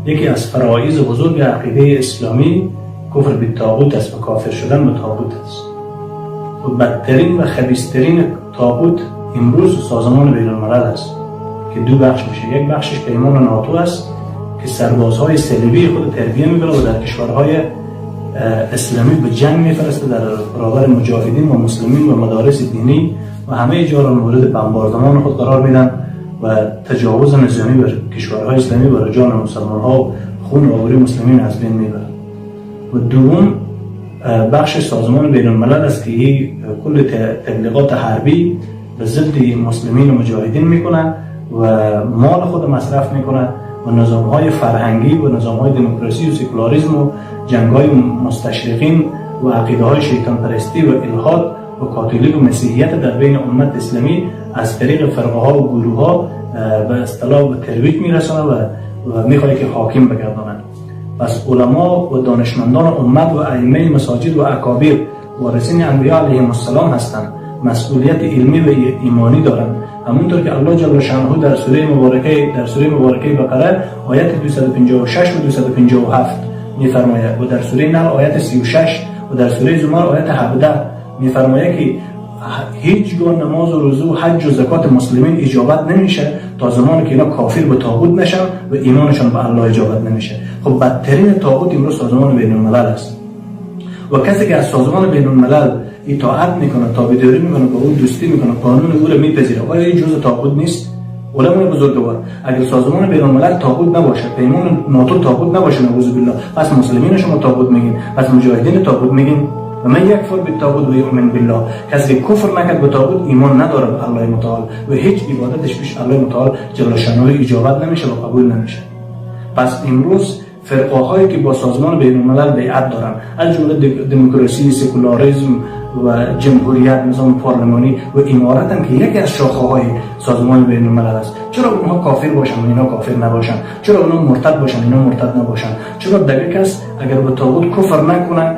یکی از فرایض بزرگ عقیده اسلامی کفر به طاغوت است و کافر شدن به طاغوت است. و بدترین و خبیثترین طاغوت امروز سازمان بین الملل است که دو بخش میشه. یک بخشش پیمان ناتو است که سربازهای صلیبی خود تربیه میکنه و در کشورهای اسلامی به جنگ میفرسته در برابر مجاهدین و مسلمین و مدارس دینی و همه جا را مورد بمباردمان خود قرار میدن و تجاوز نظامی بر کشورهای اسلامی بر جان مسلمان‌ها و خون و آبروی مسلمین از بین میبرند. و دوم بخش سازمان بین الملل است که کل تبلیغات حربی به ضد مسلمین و مجاهدین میکنن و مال خود مصرف میکنن و نظام‌های فرهنگی و نظام‌های دموکراسی و سکولاریسم و جنگ‌های مستشرقین و عقیده‌های شیطان پرستی و الحاد و کاتولیک و مسیحیت در بین امت اسلامی از طریق فرقه‌ها و گروه‌ها به اصطلاح به ترویج میرسانند و می‌خواهند که حاکم بگردانند. پس علما و دانشمندان امت و ائمه مساجد و اکابر وارثین انبیاء علیهم السلام هستند. مسئولیت علمی و ایمانی دارند. همونطور که الله جل شانه در سوره مبارکه بقره آیت 256 و 257 می‌فرماید و در سوره نحل آیت 36 و در سوره زمر آیت 17 می‌فرماید که هیچگاه نماز و روزه و حج و زکات مسلمین اجابت نمیشه تا زمانی که اینا کافر به طاغوت نشن و ایمانشان به الله اجابت نمیشه. خب بدترین طاغوت امروز سازمان بین الملل است و کسی که از سازمان بین الملل اطاعت میکنه، تابعداری میکنه، با او دوستی میکنه، قانون او را میپذیره، آیا این جزء طاغوت نیست؟ علمای بزرگوار اگر سازمان بین الملل طاغوت نباشه، پیمان ناتو طاغوت نباشه، نعوذ بالله، پس مسلمین شما طاغوت میگین، پس مجاهدین طاغوت میگین. و من یکفر بالطاغوت و یؤمن بالله، کسی که کفر نکرد به طاغوت ایمان نداره به الله متعال و هیچ عبادتش پیش الله متعال جل شانه اجابت نمیشه و قبول نمیشه. پس امروز فرقه هایی که با سازمان بین الملل بیعت دارن از جمله دموکراسی، سکولاریسم و جمهوریت، نظام پارلمانی و امارت هم که یکی از شاخه های سازمان بین الملل است، چرا اونها کافر باشن و اینا کافر نباشن؟ چرا اونها مرتد باشن اینا مرتد نباشن؟ چرا دیگه کس اگر به طاغوت کفر نکنه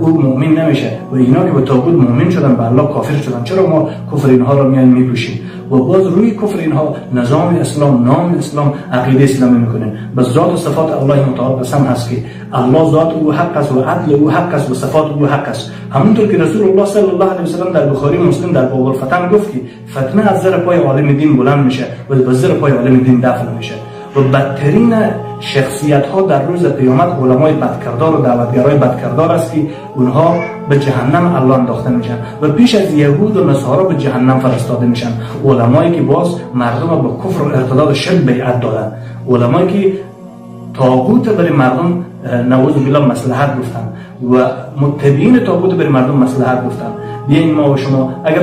او مؤمن نمیشه و اینا که به طاغوت مؤمن شدن به الله کافر شدن؟ چرا ما کفر اینها رو میان میپوشیم و باز روی کفر اینها نظام اسلام، نام اسلام، عقیده اسلامی میکنین؟ به ذات و صفات الله متعال قسم هست که الله ذات او حق است و عدل او حق است و صفات او حق است. همونطور که رسول الله صلی الله علیه و سلم در بخاری و مسلم در باب الفتن گفت که فتنه از زیر پای عالم دین بلند میشه و به زیر پای عالم دین دفن میشه. و بدترین شخصیت ها در روز قیامت علمای بدکردار و دعوتگرای بدکردار است که اونها به جهنم الله انداخته میشن و پیش از یهود و نصارا به جهنم فرستاده میشن. علمایی که باز مردم به کفر و ارتداد و شرک بیعت دادن، علمایی که طاغوت برای مردم نعوذ بالله مصلحت گفتن و متبعین طاغوت برای مردم مصلحت گفتن. بیاین ما و شما اگر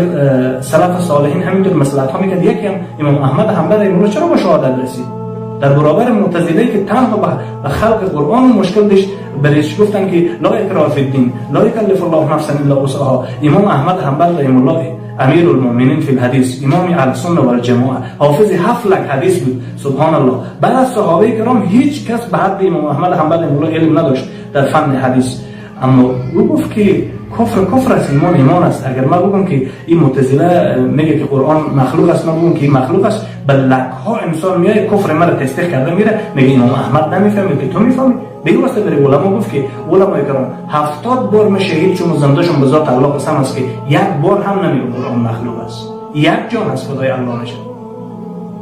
سلف صالحین همینطور مصلحت ها میکرد، یکی هم امام احمد حنبل امروز چرا به شهادت رسید؟ در برابر معتزله که تنها به خلق قرآن مشکل داشت، برایش گفتن که لا اکراه فی الدین، لا یکلف الله نفسا الا وسعها. امام احمد حنبل رحمه الله امیر المؤمنین فی الحدیث، امام اهل سنت و الجماعه، حافظ 7 لک حدیث بود. سبحان الله. بعد از صحابه کرام هیچ کس به حد امام احمد حنبل رحمه الله علم نداشت در فن حدیث، اما او گفت که کفر است، ایمان است. اگر ما بگم که این معتزله میگه که قرآن مخلوق است، ما بگم که این مخلوق است، به لک‌ها انسان میاد کفر مرا تصدیق کرده میره، میگه امام احمد نمیفهمه که تو میفهمی. به واسطه برای علما گفت که علمای کرام 70 بار ما شهید چون زندهشون به ذات الله قسم است که یک بار هم نمیگه قرآن مخلوق است. یک جان از خدای الله میشه.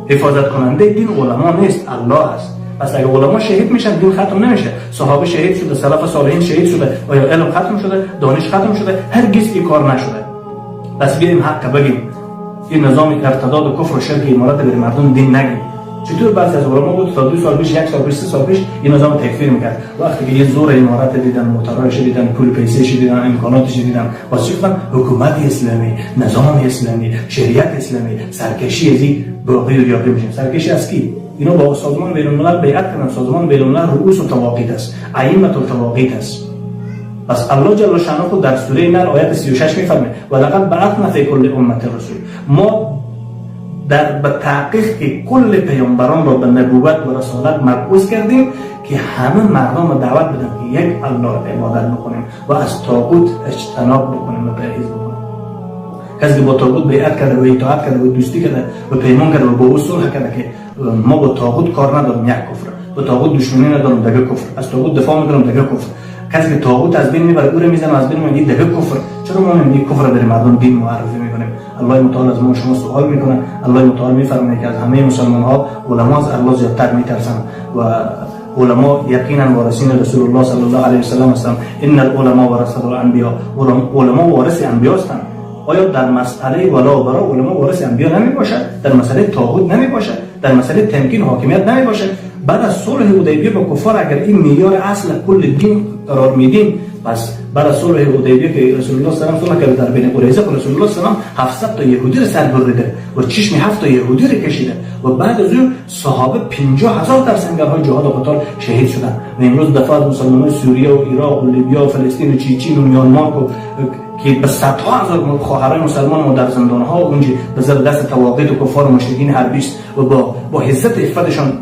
حفاظت کننده دین علما نیست، الله است. پس اگه علما شهید میشن دین ختم نمیشه. صحابه شهید شده، سلف صالحین شهید شده، آیا علم ختم شده؟ دانش ختم شده؟ هرگز این کار نشده. پس بیایم حق بگیم، این نظام ارتداد و کفر و شرک امارت بر مردم دین نگیم. چطور بعضی از علما بود تا 2 سال پیش، 1 سال پیش، 3 سال پیش این نظام تکفیر میکرد، وقتی که یه زور امارت دیدن، موتورایش دیدن، پول پیسه‌اش دیدن، امکاناتش دیدن، واسه چی گفتن حکومت اسلامی، نظام اسلامی، شریعت اسلامی، سرکشی ازی باقی و یاقی میشه. سرکشی از کی؟ اینا با سازمان بین الملل بیعت کردن. سازمان بین الملل رؤوس و تواقیت است، ائمه التواقیت است. پس الله جل شانه خود در سوره نحل آیت 36 میفرماید و لقد بعثنا فی کل امه رسول، ما به تحقیق که کل پیامبران را به نبوت و رسالت مبعوث کردیم که همه مردم را دعوت بدن که یک الله عبادت بکنیم و از طاغوت اجتناب بکنیم و پرهیز بکنیم. کسی که با طاغوت بیعت کرده و اطاعت کرده و دوستی کرده و پیمان کرده و با او صلح کرده که ما با طاغوت کار نداریم، یک کفر. به طاغوت دشمنی ندارم دیگه کفر، از طاغوت دفاع میکنم دیگه کفر. کسی که طاغوت از بین میبره او رو میزنه از بین میگه دیگه کفر. چرا ما میگیم کفر در مردم دین معرفی میکنیم؟ الله متعال از ما شما سوال میکنه. الله متعال میفرماید که از همه مسلمان ها علما از الله زیادتر میترسن و علما یقینا وارثین رسول الله صلی الله علیه و سلم هستند. ان العلماء ورثه الانبیاء، علما وارث انبیا هستند. آیا در مسئله ولا و برا علما وارث انبیا نمی باشد؟ در مسئله طاغوت نمی باشد؟ در مسئله تمکین حاکمیت نمی باشد؟ بعد از صلح حدیبیه با کفار اگر این معیار اصل کل دین قرار میدیم، پس بعد از صلح حدیبیه که رسول الله صلی الله علیه و سلم در بین قریظه رسول الله صلی الله علیه و سلم 700 تا یهودی رو سر بریده و چشم 7 تا یهودی رو کشیده و بعد از اون صحابه 50,000 در سنگرهای جهاد و قتال شهید شدند. و امروز دفعات مسلمانان سوریه و عراق و لیبیا و فلسطین و چیچین و میانمار که به صدها هزار خواهرای مسلمان ما در زندان‌ها و اونجا به زیر دست طواغیت و کفار و مشرکین حربی است و با عزت عفتشان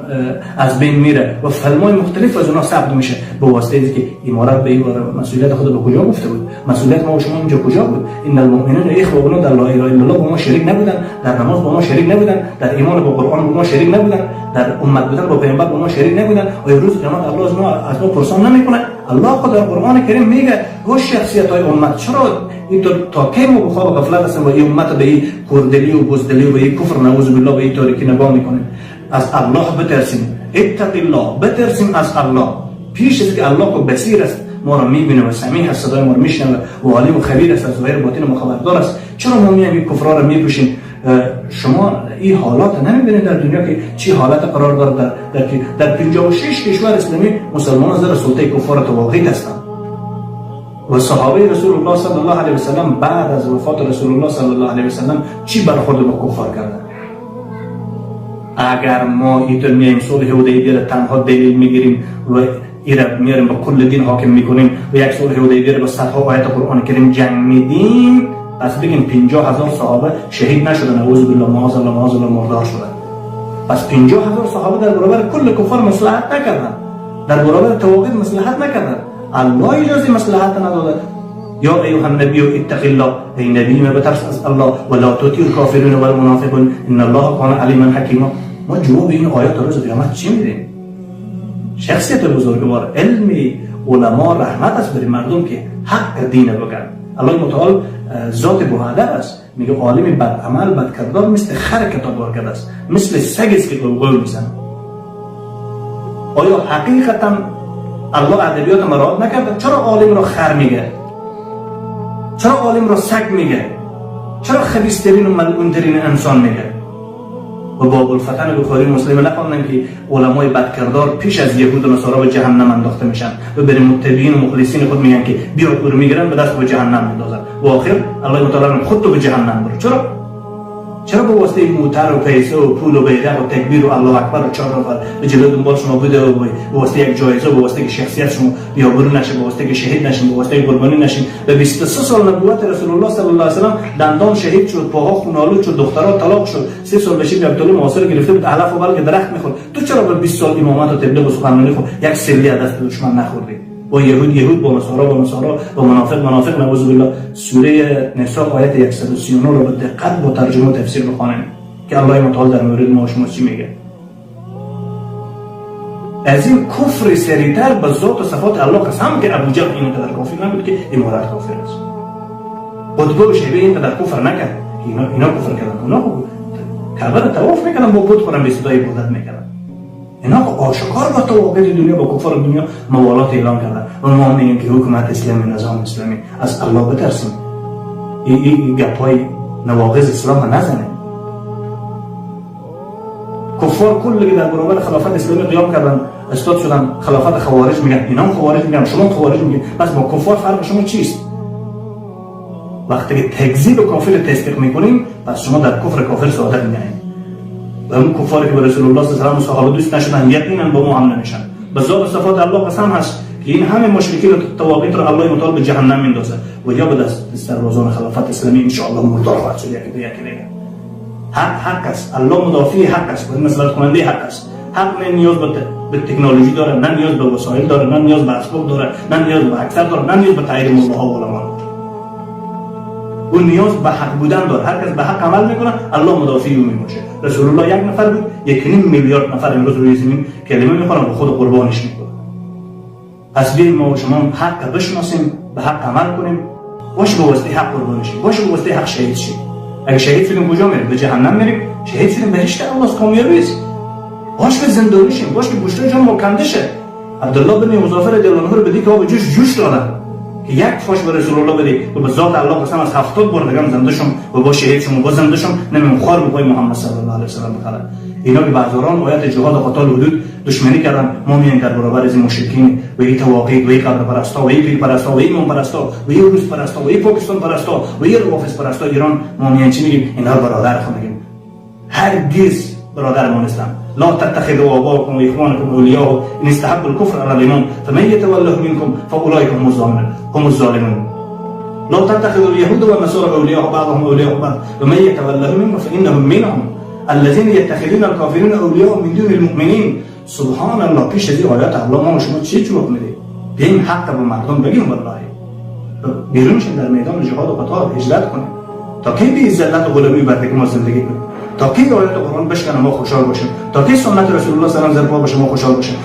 از بین میره و فیلم‌های مختلف از اونها ثبت میشه به واسطه اینکه که امارات به این مسئولیت خود به کجا گفته بود؟ مسئولیت ما و شما اینجا کجا بود؟ ان المؤمنون اخوه در لا اله الا الله با ما شریک نبودن، در نماز با ما شریک نبودن، در ایمان با قرآن با ما شریک نبودن، در امت بودن با پیامبر با ما شریک نبودن. و امروز قیامت الله از ما پرسان نمیکنه. الله خود در قرآن کریم میگه و شخصیت‌های امت چرا این تا کی ما به خواب غفلت هستیم و این امت به این کردلی و بزدلی و به این کفر نعوذ بالله به این تاریکی نگاه میکنیم؟ از الله بترسیم، اتق الله، بترسیم از الله. پیش از که الله کو بصیر است، ما را میبینه و سمیع است، صدای ما را میشنوه و عالم و خبیر است، از ظاهر باطن ما خبردار است. چرا ما میایم این کفرا را میپوشیم؟ شما این حالات نمیبینید در دنیا که چی حالت قرار داره؟ در 56 کشور اسلامی مسلمانان زیر سلطه کفار طواغیت هستند و صحابه رسول الله صلی الله علیه و سلم بعد از وفات رسول الله صلی الله علیه و سلم چی برخورد با کفار کردند؟ اگر ما اینطور میایم صلح حدیبیه را تنها دلیل میگیریم و این را میاریم با کل دین حاکم میکنیم و یک صلح حدیبیه را با صدها آیت قرآن کریم جنگ میدیم، پس بگیم 50,000 صحابه شهید نشدن، نعوذ بالله، معاذ الله مردار شدن. پس 50,000 صحابه در برابر کل کفار مصلحت نکردن، در برابر طواغیت مصلحت نکردن. الله اجازه مصلحت نداده. یا ایها النبی اتق الله، ای نبی ما بترس از الله ولا تطیع الکافرین و المنافقین ان الله کان علیما حکیما. ما جواب این آیات روز قیامت چی میدیم؟ شخصیت بزرگوار، علم علما رحمت است برای مردم که حق دین بگن. الله متعال ذات بوادر است، میگه عالم بد عمل بد کردار مثل خر کتابوار کرده است، مثل سگ است که قول میزنه. آیا حقیقتا الله ادبیات مراد نکرده؟ چرا عالم را خر میگه؟ چرا عالم را سگ میگه؟ چرا خبیث‌ترین و ملعون‌ترین انسان میگه؟ و باب الفتن بخاری مسلم نخواندن که علمای بدکردار پیش از یهود و نصارا به جهنم انداخته میشن و برای متبعین و مخلصین خود میگن که بیا او رو میگیرن به دست به جهنم میندازن و آخر الله متعال خود تو به جهنم برو. چرا به واسطه موتر و پیسه و پول و بیرق و تکبیر و الله اکبر و 4 نفر به جلوی دنبال شما بوده و به واسطه یک جایزه، به واسطه که شخصیت شما بیابرو نشه، به واسطه که شهید نشین، به واسطه قربانی نشین؟ به 23 سال نبوت رسول الله صلی الله علیه و سلم دندان شهید شد، پاها خونالود شد، دخترها طلاق شد، 3 سال بشید عبدالله معاصر گرفته بود علف و بلگ درخت میخورد. تو چرا به 20 سال امامت و تبلیغ و سخنرانی خود یک سلی از دست دشمن نخوردی؟ با یهود با نصارا با منافق نعوذ بالله. سوره نساء آیت 139 رو به دقت با ترجمه و تفسیر بخوانید که الله متعال در مورد ما و شما چی میگه. از این کفر سریعتر به ذات و صفات الله قسم که ابو جهل اینقدر کافر نبود که امارت کافر است. قطبه و شیبه اینقدر کفر نکرد که اینا کفر کردن. اونا کعبه را طواف میکردن، با بت خورن به صدای عبادت میکردن. اینا آشکار با طواغیت دنیا با کفار دنیا موالات اعلان کردن و ما میگیم که حکومت اسلامی، نظام اسلامی. از الله بترسیم، این گپای نواقض اسلام نزنه. کفار کلی در برابر خلافت اسلامی قیام کردن، استاد شدن خلافت خوارج میگن، اینا هم خوارج میگن، شما هم خوارج میگن. بس با کفار فرق شما چیست؟ وقتی که تکذیب کافر تصدیق میکنیم، پس شما در کفر کافر سعادت میبینید. و اون کفاری که به رسول الله صلی الله علیه و صحابه دوست نشدن یقینا با ما هم نمیشن. به ذات صفات الله قسم هست که این همه مشرکین و طواغیت را الله متعال به جهنم میندازه و یا به دست سربازان خلافت اسلامی ان شاء الله مردار خواهد شد. یکی دیگه حق است. الله مدافع حق است، مصلحت کننده حق است. حق نه نیاز به تکنولوژی داره، نه نیاز به وسایل داره، نه نیاز به اسباب داره، نه نیاز به اکثر داره، نه نیاز به تایید مولها و علما. او نیاز به حق بودن داره. هر کس به حق عمل میکنه الله مدافع او میشه. رسول الله 1 نفر بود، 1.5 میلیارد نفر امروز روی زمین کلمه میخونن و خود قربانش میکنه. پس بیایم ما و شما حق بشناسیم، به حق عمل کنیم، باشه به واسطه حق قربان شیم، باشه به واسطه حق شهید شیم. اگه شهید شدیم کجا میریم؟ به جهنم میریم. شهید شدیم بهشت الله کامیابی است. باشه به زندانی شیم، باشه که گوشت جان ما کنده شه. عبدالله بن مظفر رضی الله عنه رو بدی که آب جوش دادن که یک فاش به رسول الله بدی و به ذات الله قسم از 70 بار دیگه زنده شم و با شهید شم و با زنده شم نمیم خوار به پای محمد صلی الله علیه و سلم بخره. اینا که بعضوران آیات جهاد و قتال حدود دشمنی کردن، ما میان در برابر از مشرکین و این تواقید و این قبر پرستا و این پیر پرستا و این امام پرستا و این روس پرستا و این پاکستان پرستا و این روافض پرستا ایران، ما میان چی میگیم؟ اینا برادر خو میگیم. هرگز برادر ما نیستن. لا تتخذوا آباءكم واخوانكم اولياء ان استحبوا الكفر على الايمان فمن يتولهم منكم فاولئك هم الظالمون. لا تتخذوا اليهود والنصارى اولياء بعضهم اولياء بعض ومن يتولهم منكم فانهم منهم الذين يتخذون الكافرين اولياء من دون المؤمنين. سبحان الله. پیش از این آیات الله ما شما چی جواب میدید؟ بیایم حق به مردم بگیم. والله بیرون شین در میدان جهاد و قتال هجرت کنیم تا کی بی ذلت و غلامی بر ما زندگی کنیم، تا کی آیات قرآن بشکنه ما خوشحال باشیم، تا کی سنت رسول الله صلی الله علیه و آله باشه ما خوشحال باشیم.